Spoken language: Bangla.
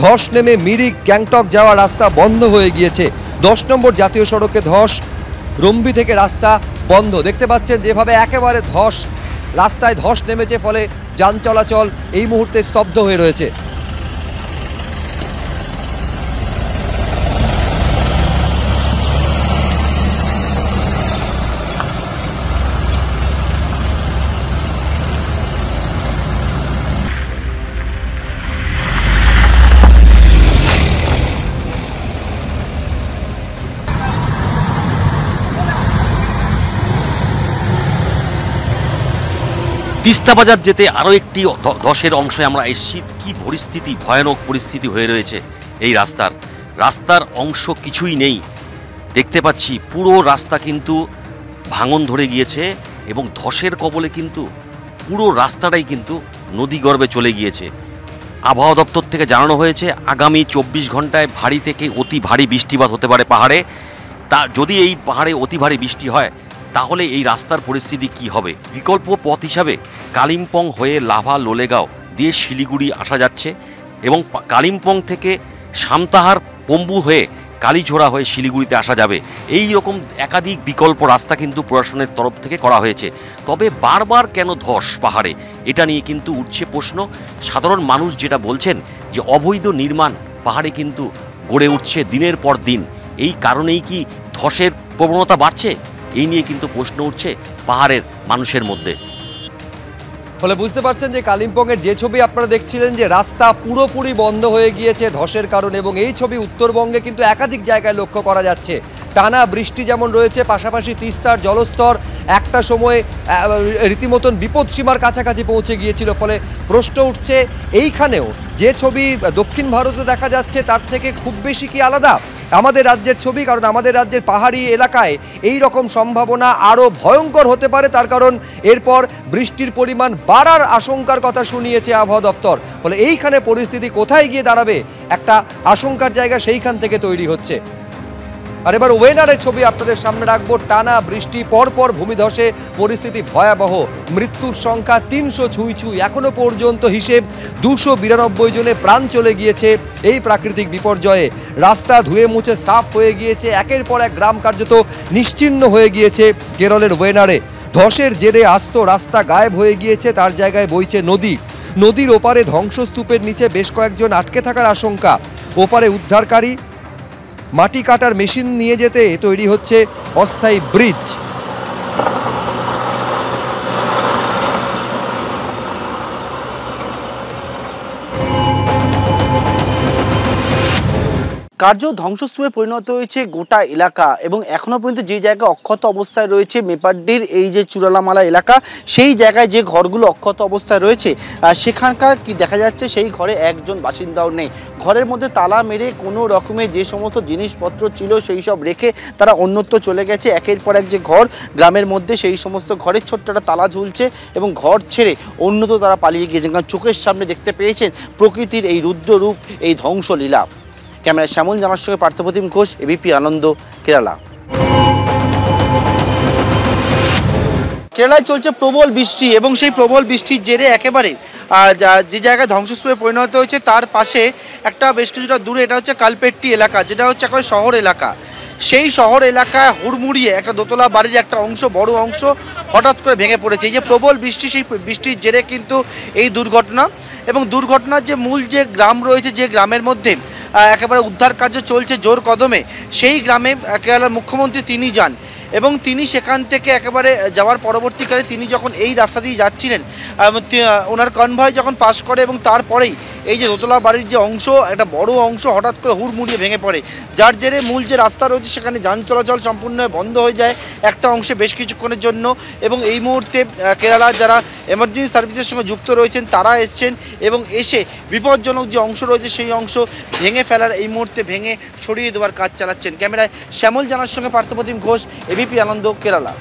ধস নেমে মিরিক গ্যাংটক যাওয়া রাস্তা বন্ধ হয়ে গিয়েছে। 10 নম্বর জাতীয় সড়কে ধস, রম্বি থেকে রাস্তা বন্ধ। দেখতে পাচ্ছেন যেভাবে একেবারে রাস্তায় ধস নেমেছে, ফলে যান চলাচল এই মুহূর্তে স্তব্ধ হয়ে রয়েছে। তিস্তা বাজার যেতে আরও একটি ধসের অংশে আমরা এসেছি। কি পরিস্থিতি, ভয়ানক পরিস্থিতি হয়ে রয়েছে এই রাস্তার অংশ কিছুই নেই। দেখতে পাচ্ছি পুরো রাস্তা কিন্তু ভাঙন ধরে গিয়েছে এবং ধসের কবলে কিন্তু পুরো রাস্তাটাই কিন্তু নদীগর্ভে চলে গিয়েছে। আবহাওয়া দপ্তর থেকে জানানো হয়েছে আগামী 24 ঘন্টায় ভারী থেকে অতি ভারী বৃষ্টিপাত হতে পারে পাহাড়ে। যদি এই পাহাড়ে অতি ভারী বৃষ্টি হয় তাহলে এই রাস্তার পরিস্থিতি কি হবে। বিকল্প পথ হিসাবে কালিম্পং হয়ে লাভা লোলেগাঁও দিয়ে শিলিগুড়ি আসা যাচ্ছে এবং কালিম্পং থেকে সামতাহার পম্বু হয়ে কালীঝোড়া হয়ে শিলিগুড়িতে আসা যাবে। এই রকম একাধিক বিকল্প রাস্তা কিন্তু প্রশাসনের তরফ থেকে করা হয়েছে। তবে বারবার কেন ধস পাহাড়ে, এটা নিয়ে কিন্তু উঠছে প্রশ্ন। সাধারণ মানুষ যেটা বলছেন যে অবৈধ নির্মাণ পাহাড়ে কিন্তু গড়ে উঠছে দিনের পর দিন। এই কারণেই কি ধসের প্রবণতা বাড়ছে, এই নিয়ে কিন্তু প্রশ্ন উঠছে পাহাড়ের মানুষের মধ্যে। ফলে বুঝতে পারছেন যে কালিম্পংয়ের যে ছবি আপনারা দেখছিলেন যে রাস্তা পুরোপুরি বন্ধ হয়ে গিয়েছে ধসের কারণে, এবং এই ছবি উত্তরবঙ্গে কিন্তু একাধিক জায়গায় লক্ষ্য করা যাচ্ছে। টানা বৃষ্টি যেমন রয়েছে, পাশাপাশি তিস্তার জলস্তর একটা সময় রীতিমতন বিপদসীমার কাছাকাছি পৌঁছে গিয়েছিল। ফলে প্রশ্ন উঠছে এইখানেও যে ছবি দক্ষিণ ভারতে দেখা যাচ্ছে তার থেকে খুব বেশি কি আলাদা আমাদের রাজ্যের ছবি? কারণ আমাদের রাজ্যের পাহাড়ি এলাকায় এই রকম সম্ভাবনা আরও ভয়ঙ্কর হতে পারে, তার কারণ এরপর বৃষ্টির পরিমাণ বাড়ার আশঙ্কার কথা শুনিয়েছে আবহাওয়া দপ্তর। ফলে এইখানে পরিস্থিতি কোথায় গিয়ে দাঁড়াবে, একটা আশঙ্কার জায়গা সেইখান থেকে তৈরি হচ্ছে। আর এবার ওয়েনারের ছবি আপনাদের সামনে রাখবো। টানা বৃষ্টি, পরপর ভূমিধসে পরিস্থিতি ভয়াবহ। মৃত্যুর সংখ্যা 300 ছুঁই। এখনো পর্যন্ত হিসেব 292 জনে প্রাণ চলে গিয়েছে এই প্রাকৃতিক বিপর্যয়ে। রাস্তা ধুয়ে মুছে সাফ হয়ে গিয়েছে, একের পর এক গ্রাম কার্যত নিশ্চিহ্ন হয়ে গিয়েছে কেরলের ওয়েনারে। ধসের জেরে আস্ত রাস্তা গায়েব হয়ে গিয়েছে, তার জায়গায় বইছে নদী। নদীর ওপারে ধ্বংসস্তূপের নিচে বেশ কয়েকজন আটকে থাকার আশঙ্কা। ওপারে উদ্ধারকারী মাটি কাটার মেশিন নিয়ে যেতে তৈরি হচ্ছে অস্থায়ী ব্রিজ। কার্য ধ্বংসস্তূপে পরিণত হয়েছে গোটা এলাকা, এবং এখনও পর্যন্ত যে জায়গা অক্ষত অবস্থায় রয়েছে মেপাড্ডির এই যে চূড়ালামালা এলাকা, সেই জায়গায় যে ঘরগুলো অক্ষত অবস্থায় রয়েছে সেখানকার কি দেখা যাচ্ছে সেই ঘরে একজন বাসিন্দাও নেই। ঘরের মধ্যে তালা মেরে কোনো রকমের যে সমস্ত জিনিসপত্র ছিল সেই সব রেখে তারা অন্যত্র চলে গেছে। একের পর এক যে ঘর গ্রামের মধ্যে, সেই সমস্ত ঘরের ছোট্ট একটা তালা ঝুলছে এবং ঘর ছেড়ে অন্যত্র তারা পালিয়ে গিয়েছেন, কারণ চোখের সামনে দেখতে পেয়েছেন প্রকৃতির এই রুদ্ররূপ, এই ধ্বংসলীলা। ক্যামেরায় শ্যামল জানার সঙ্গে পার্থপ্রতিম ঘোষ, এবিপি আনন্দ, কেরালা। কেরালায় চলছে প্রবল বৃষ্টি, এবং সেই প্রবল বৃষ্টির জেরে একেবারে যে জায়গায় ধ্বংসস্তূপে পরিণত হয়েছে তার পাশে একটা বেশ কিছুটা দূরে এটা হচ্ছে কালপেট্টি এলাকা, যেটা হচ্ছে একেবারে শহর এলাকা। সেই শহর এলাকায় হুড়মুড়িয়ে একটা দোতলা বাড়ির একটা অংশ, বড় অংশ হঠাৎ করে ভেঙে পড়েছে। এই যে প্রবল বৃষ্টি, সেই বৃষ্টির জেরে কিন্তু এই দুর্ঘটনা। এবং দুর্ঘটনার যে মূল যে গ্রাম রয়েছে, যে গ্রামের মধ্যে একেবারে উদ্ধার কার্য চলছে জোর কদমে, সেই গ্রামে কেরালার মুখ্যমন্ত্রী তিনি যান, এবং তিনি সেখান থেকে একেবারে যাওয়ার পরবর্তীকালে তিনি যখন এই রাস্তা দিয়ে যাচ্ছিলেন, ওনার কনভয় যখন পাস করে, এবং তারপরেই এই যে দোতলা বাড়ির যে অংশ, একটা বড় অংশ হঠাৎ করে হুড়মুড়িয়ে ভেঙে পড়ে, যার জেরে মূল যে রাস্তা রয়েছে সেখানে যান চলাচল সম্পূর্ণ বন্ধ হয়ে যায় একটা অংশে বেশ কিছুক্ষণের জন্য। এবং এই মুহূর্তে কেরালার যারা এমার্জেন্সি সার্ভিসের সঙ্গে যুক্ত রয়েছেন তারা এসছেন, এবং এসে বিপজ্জনক যে অংশ রয়েছে সেই অংশ ভেঙে ফেলার, এই মুহূর্তে ভেঙে সরিয়ে দেওয়ার কাজ চালাচ্ছেন। ক্যামেরায় শ্যামল জানার সঙ্গে পার্থপ্রতিম ঘোষ, এবিপি আনন্দ, কেরালা।